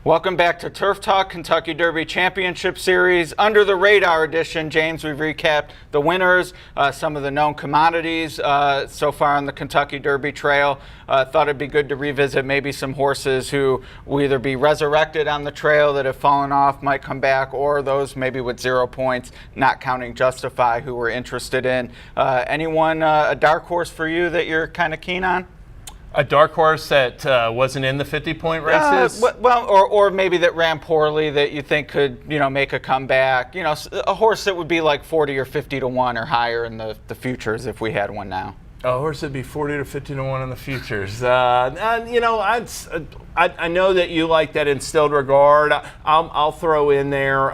Welcome back to Turf Talk Kentucky Derby Championship Series. Under the radar edition, James, we've recapped the winners, some of the known commodities so far on the Kentucky Derby trail. Thought it'd be good to revisit maybe some horses who will either be resurrected on the trail that have fallen off, might come back, or those maybe with 0 points, not counting Justify, who we're interested in. Anyone, a dark horse for you that you're kind of keen on? A dark horse that wasn't in the 50-point races? Well, or maybe that ran poorly that you think could, make a comeback. A horse that would be like 40 or 50 to 1 or higher in the futures if we had one now. A horse that'd be 40 to 50 to 1 in the futures. I know that you like that Instilled Regard. I'll throw in there,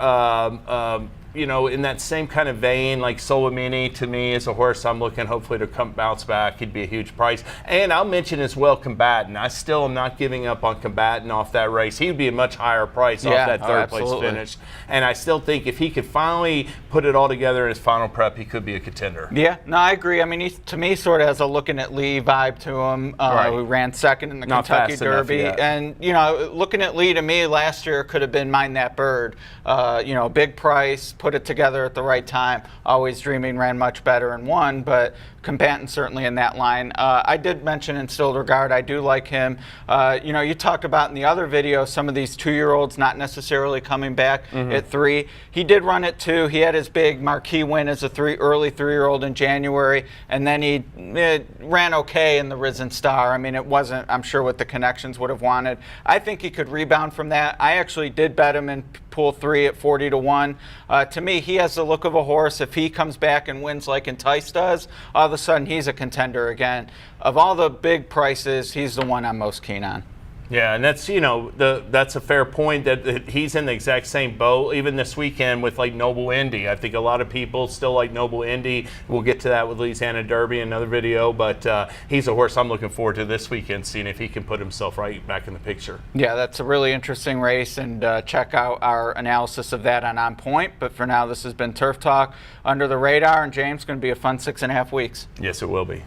in that same kind of vein, like Solomini to me is a horse I'm looking hopefully to come bounce back. He'd be a huge price. And I'll mention as well Combatant. I still am not giving up on Combatant off that race. He would be a much higher price off that third place finish. And I still think if he could finally put it all together in his final prep, he could be a contender. Yeah, no, I agree. I mean, he to me sort of has a Looking at Lee vibe to him. Right. Who ran second in the Kentucky Derby. And, Looking at Lee to me last year could have been Mind That Bird. Big price, put it together at the right time. Always Dreaming ran much better and won, but Combatant certainly in that line. I did mention Instilled Regard. I do like him. You talked about in the other video some of these 2-year-olds not necessarily coming back at 3. He did run at 2. He had his big marquee win as a early 3-year-old in January, and then he ran okay in the Risen Star. I mean, it wasn't, I'm sure, what the connections would have wanted. I think he could rebound from that. I actually did bet him in Pool 3 at 40 to 1. To me, he has the look of a horse. If he comes back and wins like Entice does, all of a sudden he's a contender again. Of all the big prices, he's the one I'm most keen on. Yeah, and that's that's a fair point that he's in the exact same boat. Even this weekend with like Noble Indy, I think a lot of people still like Noble Indy. We'll get to that with Louisiana Derby in another video, but he's a horse I'm looking forward to this weekend, seeing if he can put himself right back in the picture. Yeah, that's a really interesting race, and check out our analysis of that on Point. But for now, this has been Turf Talk Under the Radar, and James, going to be a fun 6.5 weeks. Yes, it will be.